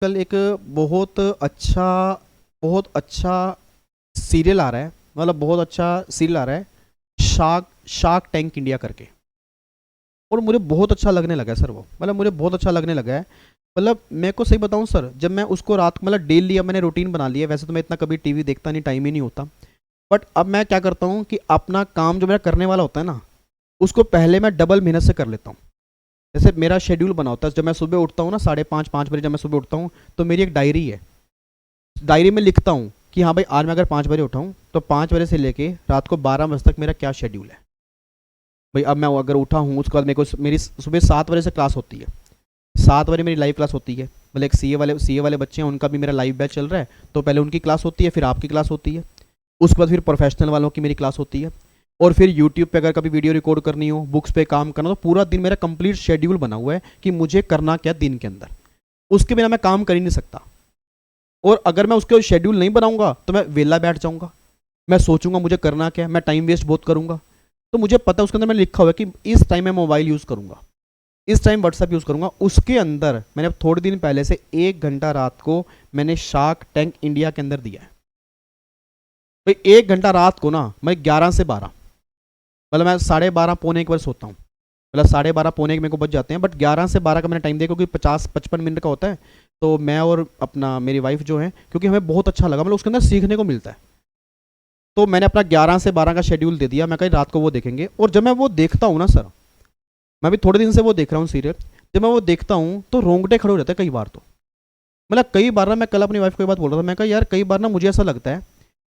कल एक बहुत अच्छा सीरियल आ रहा है। मतलब बहुत अच्छा सीरियल आ रहा है, शार्क शार्क टैंक इंडिया करके। और मुझे बहुत अच्छा लगने लगा है सर वो, मतलब मुझे बहुत अच्छा लगने लगा है। मतलब मैं को सही बताऊं सर, जब मैं उसको रात को मतलब डेली अब मैंने रूटीन बना लिया है। वैसे तो मैं इतना कभी टीवी देखता नहीं, टाइम ही नहीं होता। बट अब मैं क्या करता हूँ कि अपना काम जो मेरा करने वाला होता है ना, उसको पहले मैं डबल मेहनत से कर लेता हूँ। जैसे मेरा शेड्यूल बना होता है, जब मैं सुबह उठता हूँ ना 5:30 5 बजे, जब मैं सुबह उठता हूँ तो मेरी एक डायरी है। डायरी में लिखता हूँ कि हाँ भाई, आज मैं अगर 5 बजे उठाऊँ तो 5 बजे से लेके रात को 12 बजे तक मेरा क्या शेड्यूल है। भाई अब मैं अगर उठा हूँ, उसके बाद मेरे को मेरी सुबह 7 बजे से क्लास होती है। 7 बजे मेरी लाइव क्लास होती है। मतलब एक सीए वाले बच्चे हैं, उनका भी मेरा लाइव बैच चल रहा है। तो पहले उनकी क्लास होती है, फिर आपकी क्लास होती है। उसके बाद फिर प्रोफेशनल वालों की मेरी क्लास होती है। और फिर यूट्यूब पे अगर कभी वीडियो रिकॉर्ड करनी हो, बुक्स पे काम करना, तो पूरा दिन मेरा कंप्लीट शेड्यूल बना हुआ है कि मुझे करना क्या दिन के अंदर। उसके बिना मैं काम कर ही नहीं सकता। और अगर मैं उसके शेड्यूल नहीं बनाऊंगा तो मैं वेला बैठ जाऊंगा। मैं सोचूंगा मुझे करना क्या है, मैं टाइम वेस्ट बहुत करूंगा। तो मुझे पता है उसके अंदर मैंने लिखा हुआ है कि इस टाइम मैं मोबाइल यूज़ करूंगा, इस टाइम व्हाट्सएप यूज़ करूंगा। उसके अंदर मैंने अब थोड़े दिन पहले से 1 घंटा रात को मैंने शार्क टैंक इंडिया के अंदर दिया है। भाई 1 घंटा रात को ना, मैं 11 से 12, मतलब मैं 12:30 पौने 1 बजे सोता हूँ। मतलब 12:30 पौने 1 मेरे को बच जाते हैं, बट 11 से 12 का मैंने टाइम दिया क्योंकि 50-55 मिनट का होता है। तो मैं और अपना मेरी वाइफ जो है, क्योंकि हमें बहुत अच्छा लगा, मतलब उसके अंदर सीखने को मिलता है। तो मैंने अपना 11 से 12 का शेड्यूल दे दिया। मैं कहीं रात को वो देखेंगे। और जब मैं वो देखता हूँ ना सर, मैं भी थोड़े दिन से वो देख रहा हूँ सीरियल। जब मैं वो देखता हूँ तो रोंगटे खड़े हो जाते हैं कई बार। तो मतलब कई बार ना, मैं कल अपनी वाइफ को ये बात बोल रहा था, मैं कहा यार कई बार ना मुझे ऐसा लगता है,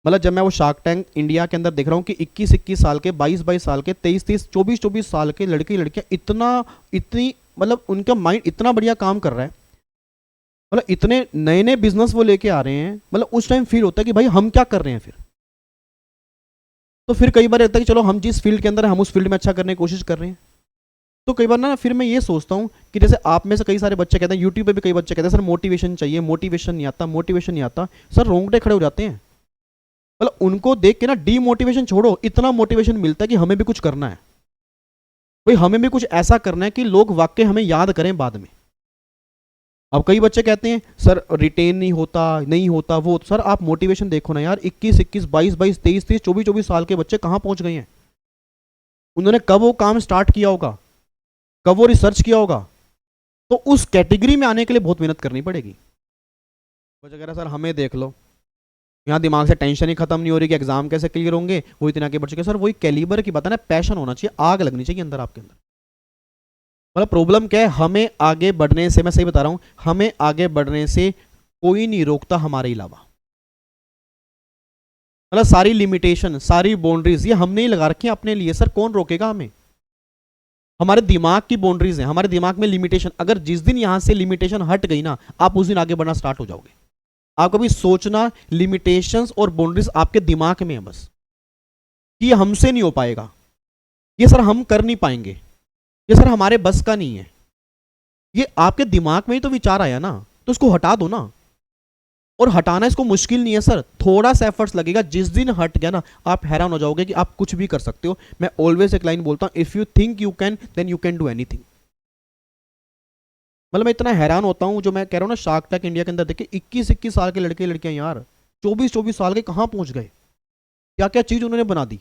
मतलब जब मैं वो शार्क टैंक इंडिया के अंदर देख रहा हूँ कि 21-21 साल के, 22-22 साल के, 23-23, 24-24 साल के लड़के लड़कियां इतना इतनी मतलब उनका माइंड इतना बढ़िया काम कर रहा है। मतलब इतने नए नए बिजनेस वो लेके आ रहे हैं। मतलब उस टाइम फील होता है कि भाई हम क्या कर रहे हैं फिर। तो फिर कई बार लगता है कि चलो हम जिस फील्ड के अंदर है, हम उस फील्ड में अच्छा करने की कोशिश कर रहे हैं। तो कई बार ना फिर मैं ये सोचता हूँ कि जैसे आप में से कई सारे बच्चे कहते हैं, यूट्यूब पे भी कई बच्चे कहते हैं सर मोटिवेशन चाहिए, मोटिवेशन नहीं आता, मोटिवेशन नहीं आता। सर रोंगटे खड़े हो जाते हैं। मतलब उनको देख के ना डीमोटिवेशन छोड़ो, इतना मोटिवेशन मिलता है कि हमें भी कुछ करना है। भाई हमें भी कुछ ऐसा करना है कि लोग वाकई हमें याद करें बाद में। अब कई बच्चे कहते हैं सर रिटेन नहीं होता, नहीं होता वो। सर आप मोटिवेशन देखो ना यार, 21-21, 22-22, 23-23, 24-24 साल के बच्चे कहाँ पहुंच गए हैं। उन्होंने कब वो काम स्टार्ट किया होगा, कब वो रिसर्च किया होगा। तो उस कैटेगरी में आने के लिए बहुत मेहनत करनी पड़ेगी। बच्चे कह रहा सर हमें देख लो, यहाँ दिमाग से टेंशन ही खत्म नहीं हो रही कि एग्जाम कैसे क्लियर होंगे। वो इतना के बच्चे के सर वही कैलिबर की बात है ना, पैशन होना चाहिए, आग लगनी चाहिए अंदर आपके अंदर। मतलब प्रॉब्लम क्या है, हमें आगे बढ़ने से, मैं सही बता रहा हूं, हमें आगे बढ़ने से कोई नहीं रोकता हमारे अलावा। मतलब सारी लिमिटेशन, सारी बाउंड्रीज ये हमने ही लगा रखी है अपने लिए। सर कौन रोकेगा हमें। हमारे दिमाग की बाउंड्रीज हैं, हमारे दिमाग में लिमिटेशन। अगर जिस दिन यहां से लिमिटेशन हट गई ना, आप उस दिन आगे बढ़ना स्टार्ट हो जाओगे। आपको भी सोचना, लिमिटेशंस और बाउंड्रीज आपके दिमाग में है बस, कि ये हमसे नहीं हो पाएगा, ये सर हम कर नहीं पाएंगे, ये सर हमारे बस का नहीं है। ये आपके दिमाग में ही तो विचार आया ना, तो उसको हटा दो ना। और हटाना इसको मुश्किल नहीं है सर, थोड़ा सा एफर्ट्स लगेगा। जिस दिन हट गया ना, आप हैरान हो जाओगे कि आप कुछ भी कर सकते हो। मैं ऑलवेज एक लाइन बोलता हूं, if you think you can then you can do anything. मतलब मैं इतना हैरान होता हूं, जो मैं कह रहा हूं ना, शार्क टैंक इंडिया के अंदर देखिए 21-21 साल के लड़के लड़कियां यार, 24-24 साल के कहां पहुंच गए, क्या क्या चीज उन्होंने बना दी।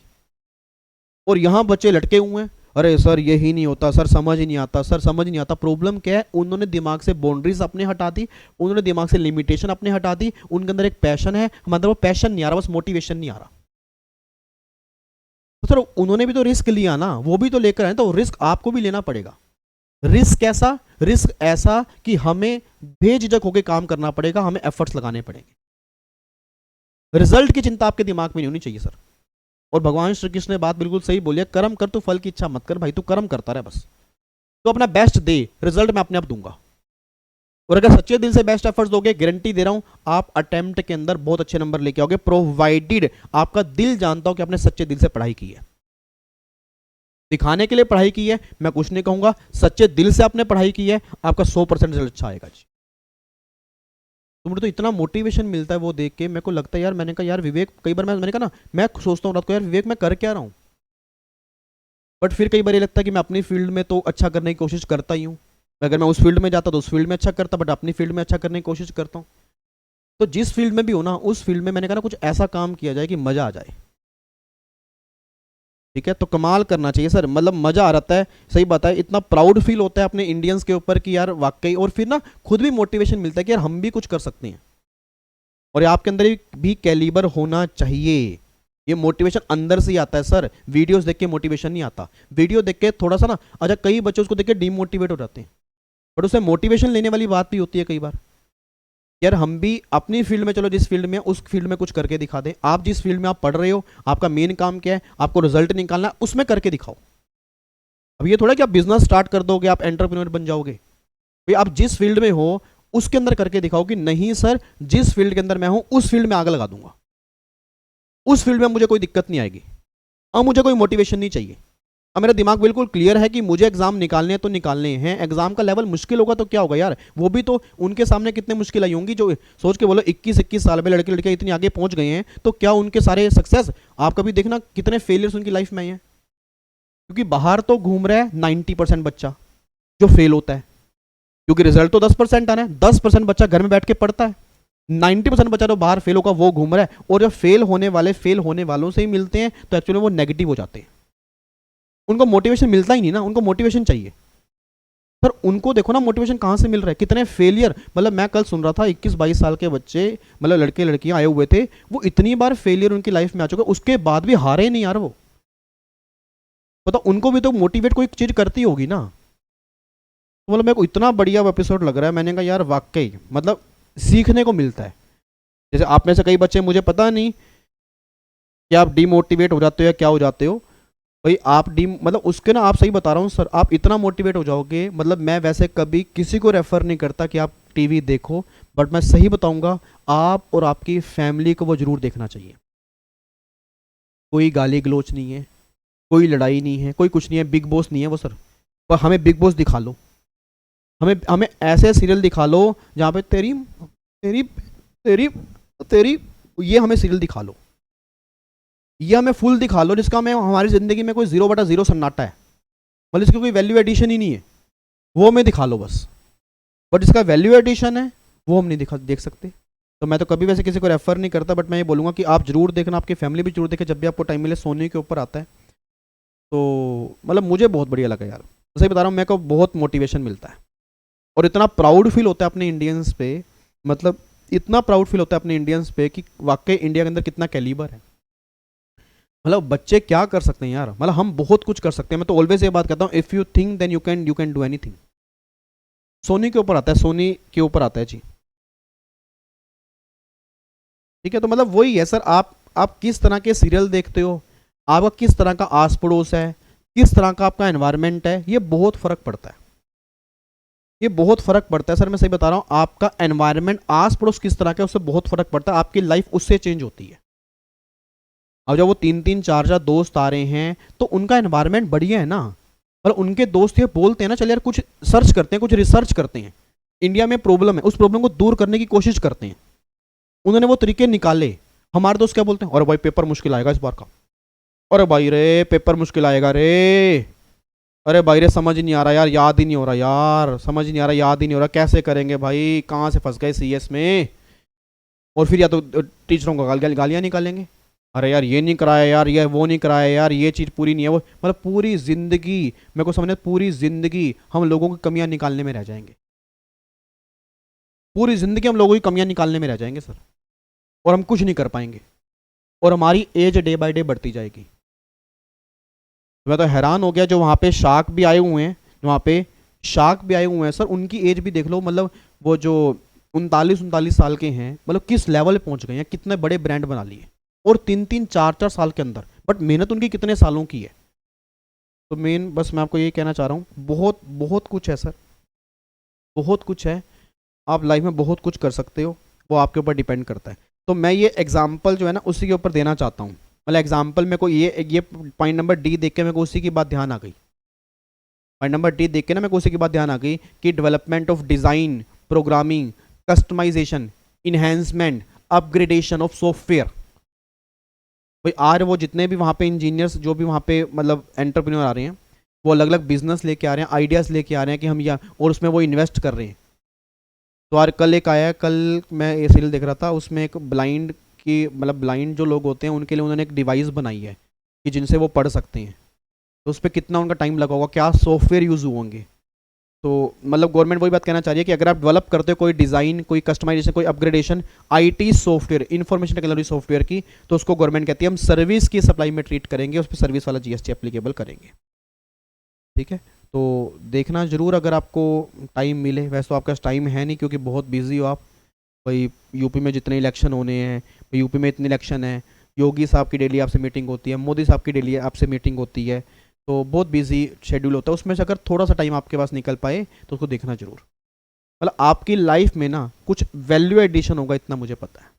और यहां बच्चे लटके हुए हैं, अरे सर यही नहीं होता, सर समझ ही नहीं आता, सर समझ नहीं आता। प्रॉब्लम क्या है, उन्होंने दिमाग से बाउंड्रीज अपने हटा दी, उन्होंने दिमाग से लिमिटेशन अपने हटा दी। उनके अंदर एक पैशन है, हमारे अंदर वो पैशन नहीं आ रहा, बस मोटिवेशन नहीं आ रहा। तो सर उन्होंने भी तो रिस्क लिया ना, वो भी तो लेकर आए, तो रिस्क आपको भी लेना पड़ेगा। रिस्क कैसा, रिस्क ऐसा कि हमें बेझिझक होकर काम करना पड़ेगा, हमें एफर्ट्स लगाने पड़ेंगे। रिजल्ट की चिंता आपके दिमाग में नहीं होनी चाहिए सर। और भगवान श्री कृष्ण ने बात बिल्कुल सही बोली है, कर्म कर, तू फल की इच्छा मत कर। भाई तू कर्म करता रहे बस, तो अपना बेस्ट दे, रिजल्ट मैं अपने आप दूंगा। और अगर सच्चे दिल से बेस्ट एफर्ट्स दोगे, गारंटी दे रहा हूं, आप अटेम्प्ट के अंदर बहुत अच्छे नंबर लेके आओगे, प्रोवाइडेड आपका दिल जानता हो कि आपने सच्चे दिल से पढ़ाई की है। दिखाने के लिए पढ़ाई की है मैं कुछ नहीं कहूंगा, सच्चे दिल से आपने पढ़ाई की है, आपका 100% रिजल्ट अच्छा आएगा जी। तो मुझे तो इतना मोटिवेशन मिलता है वो देख के। मेरे को लगता है यार, मैंने कहा यार विवेक, कई बार मैंने कहा ना, मैं सोचता हूँ रात को यार विवेक मैं कर क्या रहा हूँ। बट फिर कई बार ये लगता है कि मैं अपनी फील्ड में तो अच्छा करने की कोशिश करता ही हूँ। अगर मैं उस फील्ड में जाता तो उस फील्ड में अच्छा करता, बट अपनी फील्ड में अच्छा करने की कोशिश करता हूँ। तो जिस फील्ड में भी हो ना, उस फील्ड में मैंने कहा ना कुछ ऐसा काम किया जाए कि मज़ा आ जाए। ठीक है, तो कमाल करना चाहिए सर, मतलब मज़ा आ रहा है। सही बात है, इतना प्राउड फील होता है अपने इंडियंस के ऊपर कि यार वाकई, और फिर ना खुद भी मोटिवेशन मिलता है कि यार हम भी कुछ कर सकते हैं। और ये आपके अंदर भी कैलिबर होना चाहिए। ये मोटिवेशन अंदर से ही आता है सर, वीडियोस देख के मोटिवेशन नहीं आता। वीडियो देख के थोड़ा सा ना, अच्छा कई बच्चे उसको देख के डीमोटिवेट हो जाते हैं, बट उससे मोटिवेशन लेने वाली बात भी होती है कई बार। यार हम भी अपनी फील्ड में, चलो जिस फील्ड में, उस फील्ड में कुछ करके दिखा दें। आप जिस फील्ड में आप पढ़ रहे हो, आपका मेन काम क्या है, आपको रिजल्ट निकालना है, उसमें करके दिखाओ। अब ये थोड़ा कि आप बिजनेस स्टार्ट कर दोगे, आप एंटरप्रेन्योर बन जाओगे। भाई आप जिस फील्ड में हो उसके अंदर करके दिखाओ कि नहीं सर, जिस फील्ड के अंदर मैं हूं उस फील्ड में आग लगा दूंगा, उस फील्ड में मुझे कोई दिक्कत नहीं आएगी। अब मुझे कोई मोटिवेशन नहीं चाहिए। अब मेरा दिमाग बिल्कुल क्लियर है कि मुझे एग्जाम निकालने हैं तो निकालने हैं। एग्जाम का लेवल मुश्किल होगा तो क्या होगा यार, वो भी तो उनके सामने कितने मुश्किल आई होंगी। जो सोच के बोलो 21-21 साल में लड़के लड़कियां इतनी आगे पहुंच गए हैं, तो क्या उनके सारे सक्सेस, आप कभी देखना कितने फेलियर्स उनकी लाइफ में आए हैं। क्योंकि बाहर तो घूम रहा है 90% बच्चा जो फेल होता है, क्योंकि रिजल्ट तो 10% आना है। 10% बच्चा घर में बैठ के पढ़ता है, 90% बच्चा तो बाहर फेल होगा वो घूम रहा है। और जब फेल होने वाले फेल होने वालों से ही मिलते हैं तो एक्चुअली वो नेगेटिव हो जाते हैं, उनको मोटिवेशन मिलता ही नहीं ना। उनको मोटिवेशन चाहिए सर, उनको देखो ना मोटिवेशन कहाँ से मिल रहा है। कितने फेलियर, मतलब मैं कल सुन रहा था 21-22 साल के बच्चे, मतलब लड़के लड़कियां आए हुए थे, वो इतनी बार फेलियर उनकी लाइफ में आ चुके, उसके बाद भी हारे नहीं यार वो। पता उनको भी तो मोटिवेट कोई चीज़ करती होगी ना। तो मतलब मेरे को इतना बढ़िया एपिसोड लग रहा है, मैंने कहा यार वाकई मतलब सीखने को मिलता है। जैसे आप में से कई बच्चे, मुझे पता नहीं कि आप डीमोटिवेट हो जाते हो या क्या हो जाते हो। भाई आप डी मतलब उसके ना, आप सही बता रहा हूँ सर, आप इतना मोटिवेट हो जाओगे। मतलब मैं वैसे कभी किसी को रेफर नहीं करता कि आप टीवी देखो, बट मैं सही बताऊंगा, आप और आपकी फैमिली को वो जरूर देखना चाहिए। कोई गाली गलोच नहीं है, कोई लड़ाई नहीं है, कोई कुछ नहीं है, बिग बॉस नहीं है वो सर। पर हमें बिग बॉस दिखा लो, हमें हमें ऐसे सीरियल दिखा लो जहाँ पे तेरी तेरी तेरी तेरी, ये हमें सीरियल दिखा लो, ये हमें फुल दिखा लो जिसका में हमारी ज़िंदगी में कोई 0/0 सन्नाटा है, मतलब इसकी कोई वैल्यू एडिशन ही नहीं है, वो हमें दिखा लो बस। बट इसका वैल्यू एडिशन है वो हम नहीं देख सकते। तो मैं तो कभी वैसे किसी को रेफर नहीं करता, बट मैं ये बोलूँगा कि आप जरूर देखना, आपकी फैमिली भी जरूर देखे जब भी आपको टाइम मिले। सोने के ऊपर आता है, तो मतलब मुझे बहुत बढ़िया लगा यार, सही बता रहा हूँ, मेरे को बहुत मोटिवेशन मिलता है। और इतना प्राउड फील होता है अपने इंडियंस पे, मतलब इतना प्राउड फील होता है अपने इंडियंस पे कि वाकई इंडिया के अंदर कितना कैलिबर है। मतलब बच्चे क्या कर सकते हैं यार, मतलब हम बहुत कुछ कर सकते हैं। मैं तो ऑलवेज ये बात कहता हूँ, if you think then you can do anything. Sony के ऊपर आता है, सोनी के ऊपर आता है जी। ठीक है, तो मतलब वही है सर, आप किस तरह के सीरियल देखते हो, आपका किस तरह का आस पड़ोस है, किस तरह का आपका एनवायरनमेंट है, ये बहुत फर्क पड़ता है। ये बहुत फर्क पड़ता है सर, मैं सही बता रहा हूँ। आपका एनवायरनमेंट, आस पड़ोस किस तरह का है, उससे बहुत फर्क पड़ता है, आपकी लाइफ उससे चेंज होती है। अब जब वो 3-3 4-4 दोस्त आ रहे हैं तो उनका एनवायरनमेंट बढ़िया है ना, मतलब उनके दोस्त ये बोलते हैं ना, चल यार कुछ सर्च करते हैं, कुछ रिसर्च करते हैं, इंडिया में प्रॉब्लम है, उस प्रॉब्लम को दूर करने की कोशिश करते हैं। उन्होंने वो तरीके निकाले। हमारे दोस्त क्या बोलते हैं, अरे भाई पेपर मुश्किल आएगा इस बार का, अरे भाई रे पेपर मुश्किल आएगा रे, अरे भाई रे समझ ही नहीं आ रहा यार, याद ही नहीं हो रहा यार, समझ ही नहीं आ रहा, याद ही नहीं हो रहा, कैसे करेंगे भाई, कहाँ से फंस गए सीएस में। और फिर या तो टीचरों को गालियाँ निकालेंगे, अरे यार ये नहीं कराया यार, ये वो नहीं कराया यार, ये चीज़ पूरी नहीं है वो। मतलब पूरी ज़िंदगी, मेरे को समझे, पूरी ज़िंदगी हम लोगों की कमियां निकालने में रह जाएंगे। पूरी ज़िंदगी हम लोगों की कमियां निकालने में रह जाएंगे सर, और हम कुछ नहीं कर पाएंगे, और हमारी एज डे बाय डे बढ़ती जाएगी। मैं तो हैरान हो गया, जो वहाँ पे शार्क भी आए हुए हैं, वहाँ पे शार्क भी आए हुए हैं सर, उनकी एज भी देख लो, मतलब वो जो 39-39 साल के हैं, मतलब किस लेवल पे पहुँच गए हैं, कितने बड़े ब्रांड बना लिए, और 3-3 4-4 साल के अंदर। बट मेहनत उनकी कितने सालों की है। तो मेन बस मैं आपको ये कहना चाह रहा हूँ, बहुत बहुत कुछ है सर, बहुत कुछ है, आप लाइफ में बहुत कुछ कर सकते हो, वो आपके ऊपर डिपेंड करता है। तो मैं ये एग्जाम्पल जो है ना उसी के ऊपर देना चाहता हूँ। मतलब एग्जाम्पल मेरे को ये पॉइंट नंबर डी देख के मेरे को उसी की बात ध्यान आ गई। पॉइंट नंबर डी देख के ना मेरे को उसी की बात ध्यान आ गई कि development of design, programming, customization, enhancement, upgradation of software. भाई आज वो जितने भी वहाँ पे इंजीनियर्स, जो भी वहाँ पे मतलब एंटरप्रेन्योर आ रहे हैं, वो अलग अलग बिजनेस लेके आ रहे हैं, आइडियाज़ लेके आ रहे हैं कि हम यहाँ, और उसमें वो इन्वेस्ट कर रहे हैं। तो यार कल एक आया है, कल मैं ये सीरियल देख रहा था, उसमें एक ब्लाइंड की, मतलब ब्लाइंड जो लोग होते हैं उनके लिए उन्होंने एक डिवाइस बनाई है कि जिनसे वो पढ़ सकते हैं। तो उस पर कितना उनका टाइम लगा होगा, क्या सॉफ्टवेयर यूज़ होंगे। तो मतलब गवर्नमेंट वही बात कहना चाह रही है कि अगर आप डेवलप करते हो कोई डिज़ाइन, कोई कस्टमाइजेशन, कोई upgradation IT software, information technology software की, तो उसको गवर्नमेंट कहती है हम सर्विस की सप्लाई में ट्रीट करेंगे, उस पर सर्विस वाला जीएसटी एप्लीकेबल करेंगे। ठीक है, तो देखना ज़रूर अगर आपको टाइम मिले। वैसे तो आपका टाइम है नहीं क्योंकि बहुत बिजी हो आप। भाई यूपी में जितने इलेक्शन होने हैं, भाई यूपी में इतने इलेक्शन है, योगी साहब की डेली आपसे मीटिंग होती है, मोदी साहब की डेली आपसे मीटिंग होती है, तो बहुत बिजी शेड्यूल होता है। उसमें से अगर थोड़ा सा टाइम आपके पास निकल पाए तो उसको देखना जरूर। मतलब आपकी लाइफ में ना कुछ वैल्यू एडिशन होगा, इतना मुझे पता है।